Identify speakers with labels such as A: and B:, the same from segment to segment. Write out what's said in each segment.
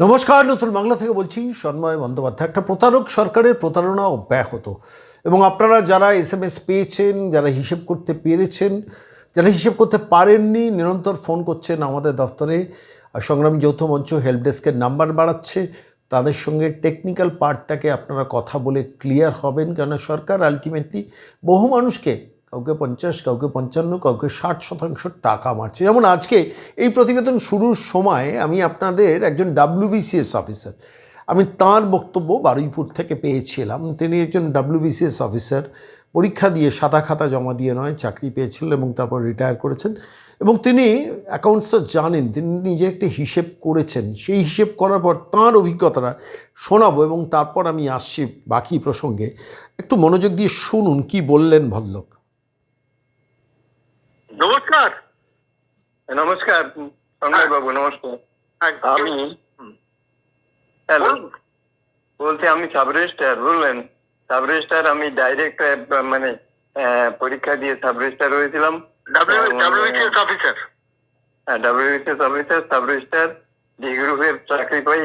A: নমস্কার, নতুন বাংলা থেকে বলছি সন্ময় বন্দ্যোপাধ্যায়। একটা প্রতারক সরকারের প্রতারণা অব্যাহত এবং আপনারা যারা SMS পেয়েছেন, যারা হিসেব করতে পেরেছেন, যারা হিসেব করতে পারেননি, নিরন্তর ফোন করছেন আমাদের দফতরে। সংগ্রামী যৌথ মঞ্চ হেল্প ডেস্কের নাম্বার বাড়াচ্ছে, তাদের সঙ্গে টেকনিক্যাল পার্টটাকে আপনারা কথা বলে ক্লিয়ার হবেন, কেননা সরকার আলটিমেটলি বহু মানুষকে কাউকে 50, কাউকে 55, কাউকে 60% টাকা মারছে। যেমন আজকে এই প্রতিবেদন শুরুর সময় আমি আপনাদের একজন WBCS অফিসার, আমি তাঁর বক্তব্য বারুইপুর থেকে পেয়েছিলাম। তিনি একজন WBCS অফিসার, পরীক্ষা দিয়ে সাদা খাতা জমা দিয়ে নয় চাকরি পেয়েছিলেন এবং তারপর রিটায়ার করেছেন এবং তিনি অ্যাকাউন্টসটা জানেন, তিনি নিজে একটি হিসেব করেছেন। সেই হিসেব করার পর তাঁর অভিজ্ঞতাটা শোনাবো এবং তারপর আমি আসছি বাকি প্রসঙ্গে। একটু মনোযোগ দিয়ে শুনুন কি বললেন ভদ্রলোক।
B: নমস্কার। নমস্কার সঞ্জয় বাবু, নমস্কার। আমি হ্যালো বলছি, আমি সাব রেজিস্ট্রার। বললেন সাব রেজিস্ট্রার, আমি ডাইরেক্ট মানে পরীক্ষা দিয়ে সাব রেজিস্ট্রার হয়েছিলাম।
C: WBCS officer.
B: হ্যাঁ, WBCS officer, sub registrar, D গ্রুপের চাকরি পাই।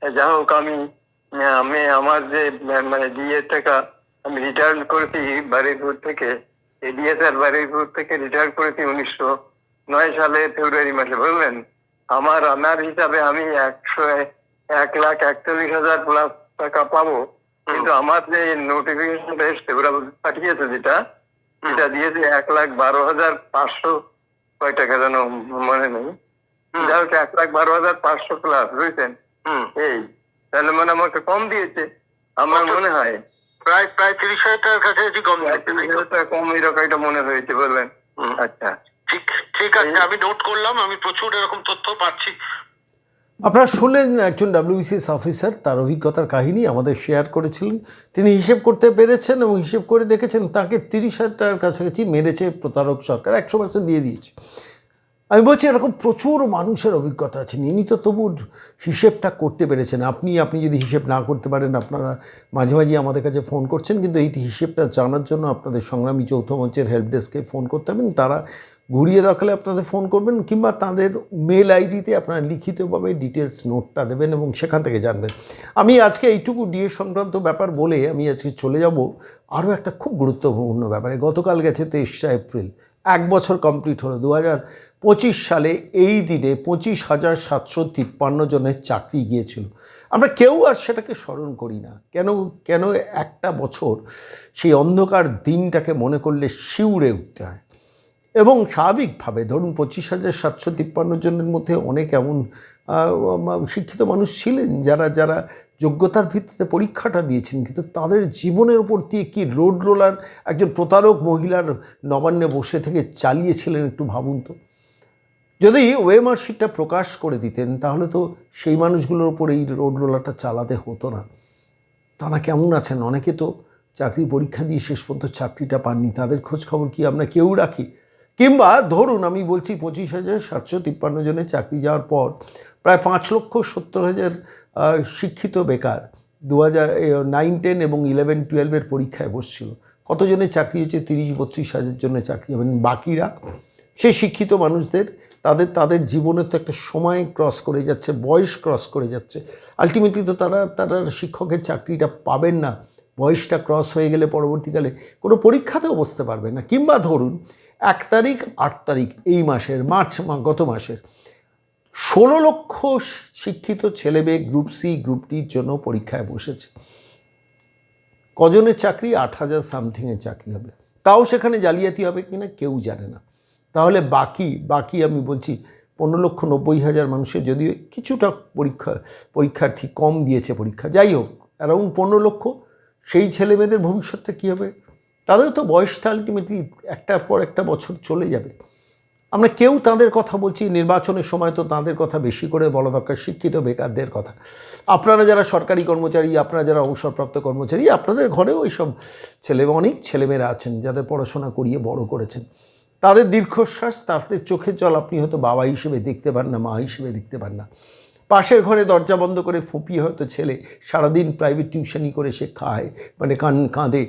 B: যা হোক, আমি আমার যে মানে ডিএর টাকা আমি রিটার্ন করেছি বারুইপুর থেকে, এডিএসআর বারুইপুর থেকে রিটায়ার করেছি 1909 সালে ফেব্রুয়ারি মাসে। বুঝলেন, আমার হিসাবে আমি 1,41,000 প্লাস টাকা পাবো, কিন্তু আমার যে নোটিফিকেশনটা এসছে ওরা পাঠিয়েছে যেটা দিয়েছে 1,12,500 কয় টাকা যেন মনে নেই। যা হোক 1,12,500 প্লাস, বুঝছেন? এই তাহলে মানে আমাকে কম দিয়েছে আমার মনে হয়,
C: প্রায় 30,000 টাকার কাছাকাছি কম
B: কম এরকম এটা মনে হয়েছে। বলবেন আচ্ছা,
C: ঠিক আছে, আমি নোট করলাম। আমি প্রচুর এরকম তথ্য পাচ্ছি।
A: আপনারা শুনলেন একজন WBCS অফিসার তার অভিজ্ঞতার কাহিনী আমাদের শেয়ার করেছিলেন। তিনি হিসেব করতে পেরেছেন এবং হিসেব করে দেখেছেন তাকে 30,000 টাকার কাছাকাছি মেরেছে প্রতারক সরকার, 100% দিয়ে দিয়েছে। আমি বলছি এরকম প্রচুর মানুষের অভিজ্ঞতা আছে, ইনি তো তবু হিসেবটা করতে পেরেছেন। আপনি যদি হিসেব না করতে পারেন, আপনারা মাঝে মাঝে আমাদের কাছে ফোন করছেন, কিন্তু এই হিসেবটা জানার জন্য আপনাদের সংগ্রামী যৌথ মঞ্চের হেল্প ডেস্কে ফোন করতে হবেন। তারা ঘুরিয়ে দরকারে আপনাদের ফোন করবেন, কিংবা তাদের মেল আইডিতে আপনারা লিখিতভাবে ডিটেলস নোটটা দেবেন এবং সেখান থেকে জানবেন। আমি আজকে এইটুকু ডিএ সংক্রান্ত ব্যাপার বলে আমি আজকে চলে যাব আরও একটা খুব গুরুত্বপূর্ণ ব্যাপারে। গতকাল গেছে 23শে এপ্রিল, 1 বছর কমপ্লিট হলো। 2025 সালে এই দিনে 25,753 জনের চাকরি গিয়েছিল। আমরা কেউ আর সেটাকে স্মরণ করি না। কেন একটা বছর সেই অন্ধকার দিনটাকে মনে করলে শিউরে উঠতে হয়। এবং স্বাভাবিকভাবে ধরুন 25,753 জনের মধ্যে অনেক এমন শিক্ষিত মানুষ ছিলেন যারা যোগ্যতার ভিত্তিতে পরীক্ষাটা দিয়েছেন, কিন্তু তাদের জীবনের উপর দিয়ে কি রোড রোলার একজন প্রতারক মহিলার নবান্নে বসে থেকে চালিয়েছিলেন একটু ভাবুন তো। যদি ওয়েমার্কশিটটা প্রকাশ করে দিতেন তাহলে তো সেই মানুষগুলোর উপর এই রোড রোলারটা চালাতে হতো না। তারা কেমন আছেন? অনেকে তো চাকরি পরীক্ষা দিয়ে শেষ পর্যন্ত চাকরিটা পাননি, তাদের খোঁজ খবর কি আমরা কেউ রাখি? কিংবা ধরুন আমি বলছি 25,753 জনের চাকরি যাওয়ার পর প্রায় 5,70,000 শিক্ষিত বেকার 2009, 10 এবং 11, 12 পরীক্ষায় বসছিল। কতজনের চাকরি হয়েছে? 30-32 হাজার জনের চাকরি হবেন। বাকিরা সেই শিক্ষিত মানুষদের তাদের জীবনের তো একটা সময় ক্রস করে যাচ্ছে, বয়স ক্রস করে যাচ্ছে। আলটিমেটলি তো তারা শিক্ষকের চাকরিটা পাবেন না। বয়সটা ক্রস হয়ে গেলে পরবর্তীকালে কোনো পরীক্ষাতেও বসতে পারবে না। কিংবা ধরুন 1 তারিখ, 8 তারিখ এই মাসের গত মাসের 16 লক্ষ শিক্ষিত ছেলেমেয়ে গ্রুপ সি, গ্রুপ ডির জন্য পরীক্ষায় বসেছে। কজনের চাকরি? 8,000 সামথিংয়ের চাকরি হবে, তাও সেখানে জালিয়াতি হবে কিনা কেউ জানে না। তাহলে বাকি আমি বলছি 15,90,000 মানুষের, যদিও কিছুটা পরীক্ষার্থী কম দিয়েছে পরীক্ষা, যাই হোক অ্যারাউন্ড 15 লক্ষ, সেই ছেলেমেয়েদের ভবিষ্যৎটা কী হবে? তাদের তো বয়সটা আলটিমেটলি একটার পর একটা বছর চলে যাবে। আমরা কেউ তাদের কথা বলছি, নির্বাচনের সময় তো তাদের কথা বেশি করে বলা দরকার, শিক্ষিত বেকারদের কথা। আপনারা যারা সরকারি কর্মচারী, আপনারা যারা অবসরপ্রাপ্ত কর্মচারী, আপনাদের ঘরেও এইসব অনেক ছেলেমেয়েরা আছেন যাদের পড়াশোনা করিয়ে বড় করেছেন। তাদের দীর্ঘশ্বাস, তাদের চোখের জল আপনি হয়তো বাবা হিসেবে দেখতে পান না, মা হিসেবে দেখতে পান না। পাশের ঘরে দরজা বন্ধ করে ফুপিয়ে হয়তো ছেলে সারাদিন প্রাইভেট টিউশনি করে সে খায়, মানে কাঁদে।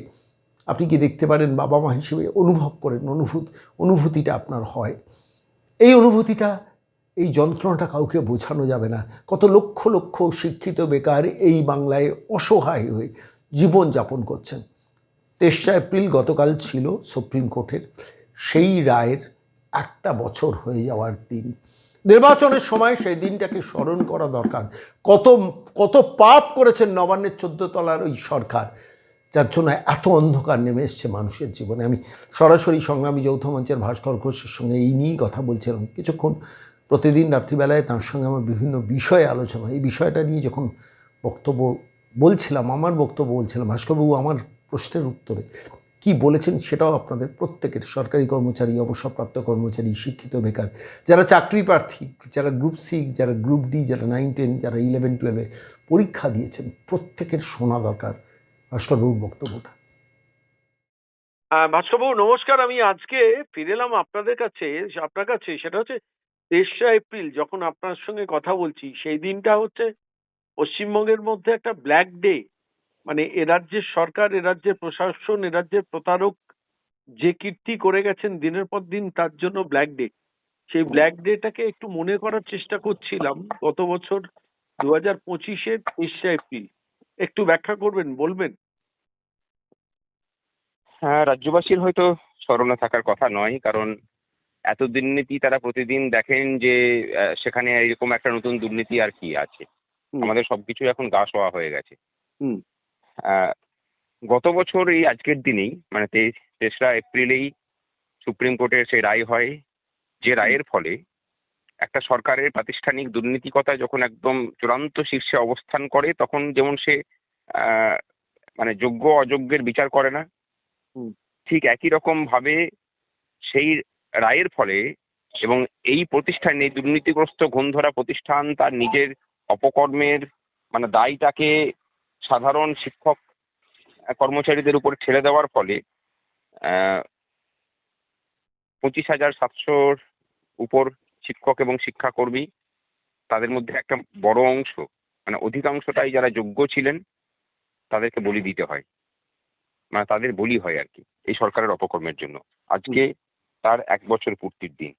A: আপনি কি দেখতে পারেন? বাবা মা হিসেবে অনুভব করেন, অনুভূতিটা আপনার হয়। এই অনুভূতিটা এই যন্ত্রণাটা কাউকে বোঝানো যাবে না। কত লক্ষ লক্ষ শিক্ষিত বেকার এই বাংলায় অসহায় হয়ে জীবনযাপন করছেন। 23 এপ্রিল গতকাল ছিল সুপ্রিম কোর্টের সেই রায়ের 1 বছর হয়ে যাওয়ার দিন। নির্বাচনের সময় সেই দিনটাকে স্মরণ করা দরকার। কত কত পাপ করেছেন নবান্নের 14 তলার ওই সরকার, যার জন্য এত অন্ধকার নেমে এসছে মানুষের জীবনে। আমি সরাসরি সংগ্রামী যৌথ মঞ্চের ভাস্কর ঘোষের সঙ্গে এই নিয়েই কথা বলছিলাম কিছুক্ষণ। প্রতিদিন রাত্রিবেলায় তার সঙ্গে আমার বিভিন্ন বিষয়ে আলোচনা, এই বিষয়টা নিয়ে যখন বক্তব্য বলছিলাম, আমার বক্তব্য বলছিলাম, ভাস্করবাবু আমার প্রশ্নের উত্তরে কি বলেছেন সেটাও আপনাদের প্রত্যেকের, সরকারি কর্মচারী, অবসরপ্রাপ্ত কর্মচারী, শিক্ষিত বেকার, যারা চাকরি প্রার্থী, যারা গ্রুপ সি, যারা গ্রুপ ডি, যারা 9-10, যারা 11-12 পরীক্ষা দিয়েছেন, প্রত্যেকের শোনা দরকার ভাস্করবাবুর বক্তব্যটা।
D: ভাস্করবাবু নমস্কার। আমি আজকে ফিরে এলাম আপনার কাছে, সেটা হচ্ছে 23 এপ্রিল যখন আপনার সঙ্গে কথা বলছি, সেই দিনটা হচ্ছে পশ্চিমবঙ্গের মধ্যে একটা ব্ল্যাক ডে। মানে এ রাজ্যের সরকার, এ রাজ্যের প্রশাসন, এ রাজ্যের প্রতারক যে কীর্তি করে গেছেন দিনের পর দিন, তার জন্য ব্ল্যাক ডে। সেই ব্ল্যাক ডেটাকে একটু মনে করার চেষ্টা করছিলাম। গত বছর 2025-এর 23 এপ্রিল একটু ব্যাখ্যা করবেন, বলবেন?
E: হ্যাঁ, রাজ্যবাসীর হয়তো স্মরণে থাকার কথা নয়, কারণ এত দুর্নীতি তারা প্রতিদিন দেখেন যে সেখানে এরকম একটা নতুন দুর্নীতি আর কি আছে। আমাদের সবকিছু এখন গা শোয়া হয়ে গেছে।
D: হুম
E: আহ, গত বছর এই আজকের দিনেই মানে 23 এপ্রিলেই সুপ্রিম কোর্টের সেই রায় হয়, যে রায়ের ফলে একটা সরকারের প্রাতিষ্ঠানিক দুর্নীতিকতা যখন একদম চূড়ান্ত শীর্ষে অবস্থান করে, তখন যেমন সে আহ, মানে যোগ্য অযোগ্যের বিচার করে না,
D: হুম
E: ঠিক একই রকম ভাবে সেই রায়ের ফলে এবং এই প্রতিষ্ঠান, এই দুর্নীতিগ্রস্ত ঘুণধরা প্রতিষ্ঠান তার নিজের অপকর্মের মানে দায়টাকে সাধারণ শিক্ষক কর্মচারীদের উপর ছেড়ে দেওয়ার ফলে 25,700-র উপর শিক্ষক এবং শিক্ষাকর্মী, তাদের মধ্যে একটা বড় অংশ মানে অধিকাংশটাই যারা যোগ্য ছিলেন, তাদেরকে বলি দিতে হয়, মানে তাদের বলি হয় আর কি, এই সরকারের অপকর্মের জন্য। আজকে তার 1 বছর পূর্তির দিন।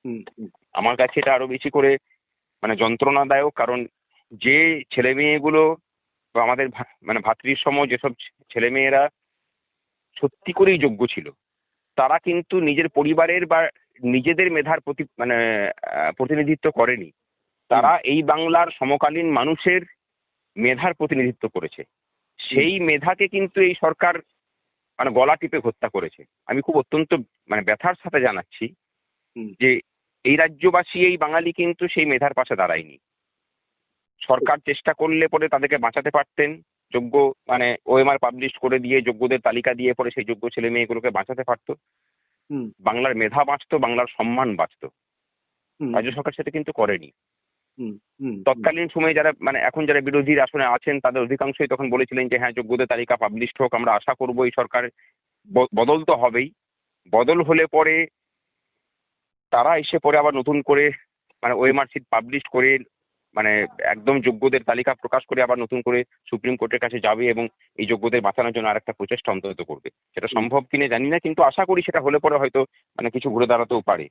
D: হুম হুম
E: আমার কাছে এটা আরো বেশি করে মানে যন্ত্রণাদায়ক, কারণ যে ছেলে মেয়েগুলো বা আমাদের মানে ভাতৃসম যেসব ছেলে মেয়েরা সত্যি করেই যোগ্য ছিল, তারা কিন্তু নিজের পরিবারের বা নিজেদের মেধার প্রতিনিধিত্ব করেনি, তারা এই বাংলার সমকালীন মানুষের মেধার প্রতিনিধিত্ব করেছে। সেই মেধাকে কিন্তু এই সরকার মানে গলা টিপে হত্যা করেছে। আমি খুব অত্যন্ত মানে ব্যথার সাথে জানাচ্ছি যে এই রাজ্যবাসী, এই বাঙালি কিন্তু সেই মেধার পাশে দাঁড়ায়নি। সরকার চেষ্টা করলে পরে তাদেরকে বাঁচাতে পারতেন, যোগ্য মানে ওএমআর পাবলিশ করে দিয়ে যোগ্যদের তালিকা দিয়ে পরে সেই যোগ্য ছেলে মেয়েগুলোকে বাঁচাতে পারতো,
D: হুম
E: বাংলার মেধা বাঁচতো, বাংলার সম্মান বাঁচতো।
D: হুম
E: রাজ্য সরকার সেটা কিন্তু করেনি।
D: হুম হুম
E: তৎকালীন সময়ে যারা মানে এখন যারা বিরোধীর আসনে আছেন, তাদের অধিকাংশই তখন বলেছিলেন যে হ্যাঁ, যোগ্যদের তালিকা পাবলিশ হোক, আমরা আশা করবো এই সরকার বদল তো হবেই। বদল হলে পরে তারা এসে পরে আবার নতুন করে মানে ওএমআর সিট পাবলিশ করে মানে একদম যোগ্যদের তালিকা প্রকাশ করে আবার নতুন করে সুপ্রিম কোর্টের কাছে যাবে এবং এই যোগ্যদের বাঁচানোর জন্য আরেকটা প্রচেষ্টা অন্তত করবে। সেটা সম্ভব কিনা জানি না, কিন্তু আশা করি সেটা হলে পরে হয়তো মানে কিছু ঘুরে দাঁড়াতেও পারে,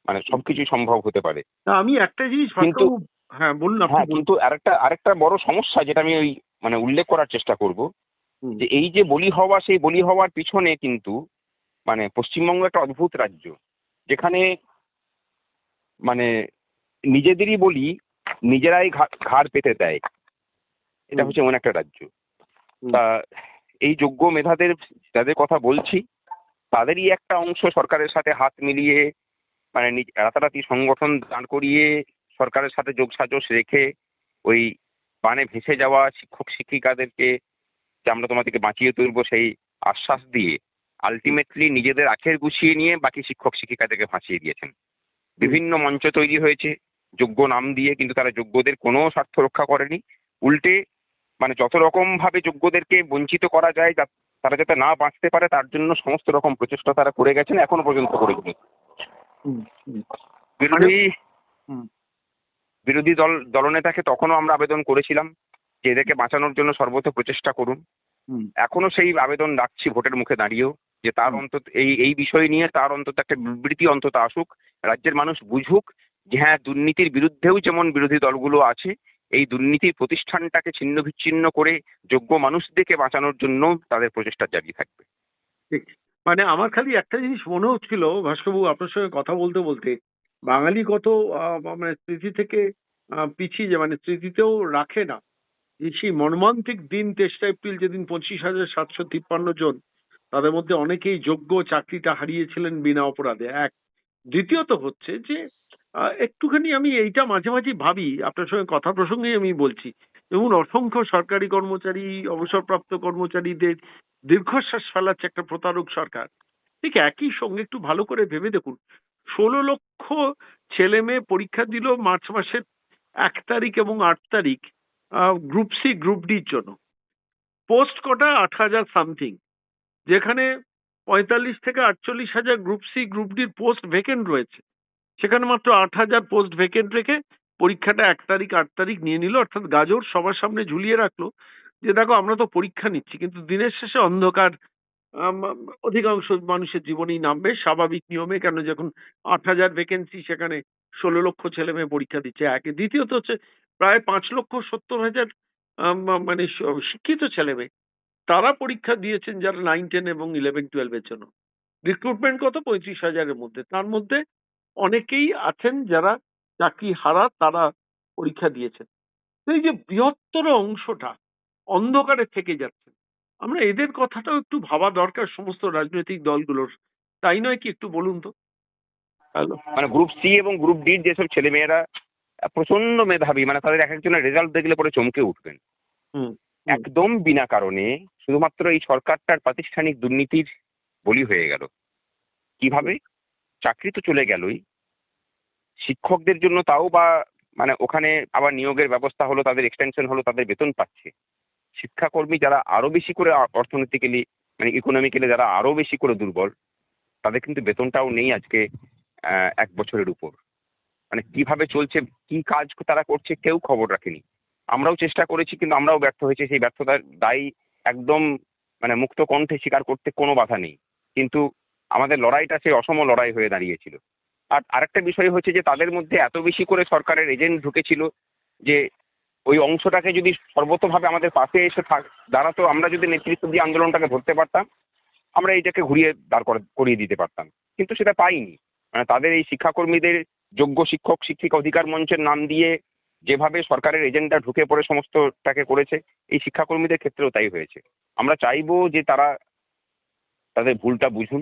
E: মানে সবকিছুই সম্ভব হতে পারে।
D: না, আমি একটা জিনিস
E: কিন্তু
D: হ্যাঁ বলুন, আপনি
E: হ্যাঁ,
D: বলুন।
E: কিন্তু আরেকটা বড় সমস্যা যেটা আমি ওই মানে উল্লেখ করার চেষ্টা করব,
D: হুম,
E: যে এই যে বলি হওয়া, সেই বলি হওয়ার পিছনে কিন্তু মানে পশ্চিমবঙ্গ একটা অদ্ভুত রাজ্য, যেখানে মানে নিজেদেরই বলি নিজেরাই ঘাড় পেতে দেয়। এটা হচ্ছে এমন একটা রাজ্য। তা এই যোগ্য মেধাদের যাদের কথা বলছি, তাদেরই একটা অংশ সরকারের সাথে হাত মিলিয়ে মানে রাতারাতি সংগঠন দাঁড় করিয়ে সরকারের সাথে যোগসাজশ রেখে ওই বানে ভেসে যাওয়া শিক্ষক শিক্ষিকাদেরকে যে আমরা তোমাদেরকে বাঁচিয়ে তুলবো সেই আশ্বাস দিয়ে আলটিমেটলি নিজেদের আখের গুছিয়ে নিয়ে বাকি শিক্ষক শিক্ষিকাদেরকে ফাঁসিয়ে দিয়েছেন। বিভিন্ন মঞ্চ তৈরি হয়েছে যোগ্য নাম দিয়ে, কিন্তু তারা যোগ্যদের কোনো স্বার্থ রক্ষা করেনি। উল্টে মানে যত রকম ভাবে যোগ্যদেরকে বঞ্চিত করা যায়, তারা যাতে না বাঁচতে পারে তার জন্য সমস্ত রকম প্রচেষ্টা তারা করে গেছেন, এখনো পর্যন্ত করে গেছেন। বিরোধী দলনেতাকে তখনও আমরা আবেদন করেছিলাম যে এদেরকে বাঁচানোর জন্য সর্বত প্রচেষ্টা করুন। এখনো সেই আবেদন রাখছি ভোটের মুখে দাঁড়িয়েও, যে তার অন্তত এই বিষয় নিয়ে তার অন্তত একটা বিবৃতি অন্তত আসুক, রাজ্যের মানুষ বুঝুক যে হ্যাঁ, দুর্নীতির বিরুদ্ধেও যেমন বিরোধী দলগুলো আছে, এই দুর্নীতির প্রতিষ্ঠানটাকে ছিন্ন বিচ্ছিন্ন করে যোগ্য মানুষদেরকে বাঁচানোর জন্য তাদের প্রচেষ্টা জারি থাকবে।
D: ঠিক। মানে আমার খালি একটা জিনিস মনে হচ্ছিল ভাস্করবাবু, আপনার সঙ্গে কথা বলতে বলতে, বাঙালি কত মানে স্মৃতি থেকে পিছিয়ে যায়, মানে স্মৃতিতেও রাখে না যে সেই মর্মান্তিক দিন 23 এপ্রিল, যেদিন 25,753 জন, তাদের মধ্যে অনেকেই যোগ্য চাকরিটা হারিয়েছিলেন বিনা অপরাধে। এক, দ্বিতীয়ত হচ্ছে যে একটুখানি আমি এইটা মাঝে মাঝে ভাবি, আপনার সঙ্গে কথা প্রসঙ্গেই আমি বলছি, এবং অসংখ্য সরকারি কর্মচারী, অবসরপ্রাপ্ত কর্মচারীদের দীর্ঘশ্বাস ফেলাচ্ছে একটা প্রতারক সরকার। ঠিক একই সঙ্গে একটু ভালো করে ভেবে দেখুন, 16 লক্ষ ছেলে মেয়ে পরীক্ষা দিল মার্চ মাসের 1 তারিখ এবং 8 তারিখ গ্রুপ সি গ্রুপ ডির জন্য। পোস্ট কটা? 8,000 সামথিং, যেখানে 45 থেকে 48,000 গ্রুপ সি গ্রুপ ডির পোস্ট ভেকেন্ট রয়েছে। সেখানে মাত্র 8,000 পোস্ট ভেকেন্ট রেখে পরীক্ষাটা 1 তারিখ 8 তারিখ নিয়ে নিল, অর্থাৎ গাজর সবার সামনে ঝুলিয়ে রাখলো যে দেখো আমরা তো পরীক্ষা নিচ্ছি, কিন্তু দিনের শেষে অন্ধকার অধিকাংশ মানুষের জীবনেই নামবে স্বাভাবিক নিয়মে, কেন যখন 8,000 ভ্যাকেন্সি, সেখানে 16 লক্ষ ছেলে মেয়ে পরীক্ষা দিচ্ছে। এক, দ্বিতীয়ত হচ্ছে প্রায় 5,70,000 মানে শিক্ষিত ছেলে মেয়ে, তারা পরীক্ষা দিয়েছেন যারা 9, 10 এবং 11, 12 এর জন্য। রিক্রুটমেন্ট কত? 35,000-এর মধ্যে। তার মধ্যে অনেকেই আছেন যারা চাকরি হারা, তারা পরীক্ষা দিয়েছেন। তো এই যে বৃহত্তর অংশটা অন্ধকারে থেকে যাচ্ছে, আমরা এদের কথাটাও একটু ভাবা দরকার সমস্ত রাজনৈতিক দলগুলোর, তাই নয় কি? একটু বলুন তো। হ্যালো।
E: মানে গ্রুপ সি এবং গ্রুপ ডির যেসব ছেলেমেয়েরা প্রচন্ড মেধাবী, মানে তাদের এক একজনের রেজাল্ট দেখলে পরে চমকে উঠবেন।
D: হুম।
E: একদম বিনা কারণে শুধুমাত্র এই সরকারটার প্রাতিষ্ঠানিক দুর্নীতির বলি হয়ে গেল। কিভাবে? চাকরি তো চলে গেলই, শিক্ষকদের জন্য তাও বা মানে ওখানে আবার নিয়োগের ব্যবস্থা হলো, তাদের এক্সটেনশন হলো, তাদের বেতন পাচ্ছে। শিক্ষাকর্মী যারা আরো বেশি করে অর্থনৈতিক্যালি মানে ইকোনমিক্যালি যারা আরো বেশি করে দুর্বল, তাদের কিন্তু বেতনটাও নেই আজকে 1 বছরের উপর। মানে কিভাবে চলছে, কি কাজ তারা করছে, কেউ খবর রাখেনি। আমরাও চেষ্টা করেছি, কিন্তু আমরাও ব্যর্থ হয়েছি। সেই ব্যর্থতার দায়ী একদম মানে মুক্ত কণ্ঠে স্বীকার করতে কোনো বাধা নেই, কিন্তু আমাদের লড়াইটা সেই অসম লড়াই হয়ে দাঁড়িয়েছিল। আর আরেকটা বিষয় হচ্ছে যে তাদের মধ্যে এত বেশি করে সরকারের এজেন্ট ঢুকেছিল যে ওই অংশটাকে যদি সর্বতভাবে আমাদের পাশে এসে দাঁড়াতো, আমরা যদি নেতৃত্ব দিয়ে আন্দোলনটাকে ধরতে পারতাম, আমরা এইটাকে ঘুরিয়ে করিয়ে দিতে পারতাম, কিন্তু সেটা পাইনি। মানে তাদের এই শিক্ষাকর্মীদের যোগ্য শিক্ষক শিক্ষিকা অধিকার মঞ্চের নাম দিয়ে যেভাবে সরকারের এজেন্ডা ঢুকে পড়ে সমস্তটাকে করেছে, এই শিক্ষাকর্মীদের ক্ষেত্রেও তাই হয়েছে। আমরা চাইবো যে তারা তাদের ভুলটা বুঝুন,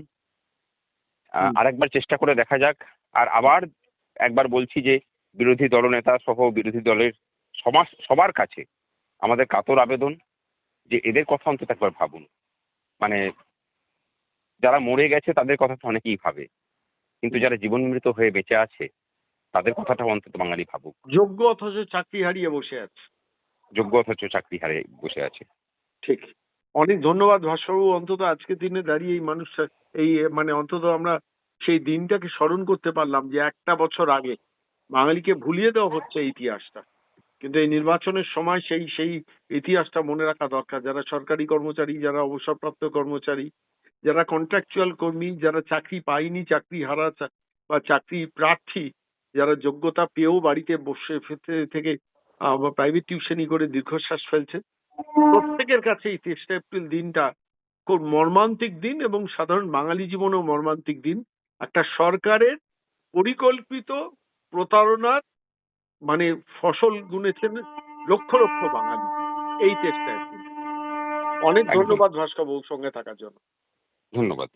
E: আরেকবার চেষ্টা করে দেখা যাক। আর আবার একবার বলছি যে বিরোধী দলনেতা সহ বিরোধী দলের সবার কাছে আমাদের কাতর আবেদন যে এদের কথা অন্তত একবার ভাবুন। মানে যারা মরে গেছে তাদের কথা তো অনেকেই ভাবে, কিন্তু যারা জীবন মৃত হয়ে বেঁচে আছে তাদের কথাটা অন্তত বাঙালি ভাবুক।
D: যোগ্য অথচ চাকরি হারিয়ে বসে আছে।
E: যোগ্য অথচ চাকরি হারিয়ে বসে আছে।
D: ঠিক। অনেক ধন্যবাদ ভাস্করবাবু, অন্তত আজকের দিনে দাঁড়িয়ে এই মানুষটা, এই মানে অন্তত আমরা সেই দিনটাকে স্মরণ করতে পারলাম যে 1টা বছর আগে বাঙালিকে ভুলিয়ে দেওয়া হচ্ছে ইতিহাসটা, কিন্তু এই নির্বাচনের সময় সেই সেই ইতিহাসটা মনে রাখা দরকার। যারা সরকারি কর্মচারী, যারা অবসরপ্রাপ্ত কর্মচারী, যারা কন্ট্রাকচুয়াল কর্মী, যারা চাকরি পায়নি, চাকরি হারা বা চাকরি প্রার্থী, যারা যোগ্যতা পেয়েও বাড়িতে বসে থেকে প্রাইভেট টিউশনি করে দীর্ঘশ্বাস ফেলছে, প্রত্যেকের কাছে এই 23 এপ্রিল দিনটা খুব মর্মান্তিক দিন, এবং সাধারণ বাঙালি জীবনেও মর্মান্তিক দিন। একটা সরকারের পরিকল্পিত প্রতারণার মানে ফসল গুনেছেন লক্ষ লক্ষ বাঙালি এই 23 এপ্রিল। অনেক
E: একদম।
D: ধন্যবাদ ভাস্কর বাবুর সঙ্গে থাকার জন্য।
E: ধন্যবাদ।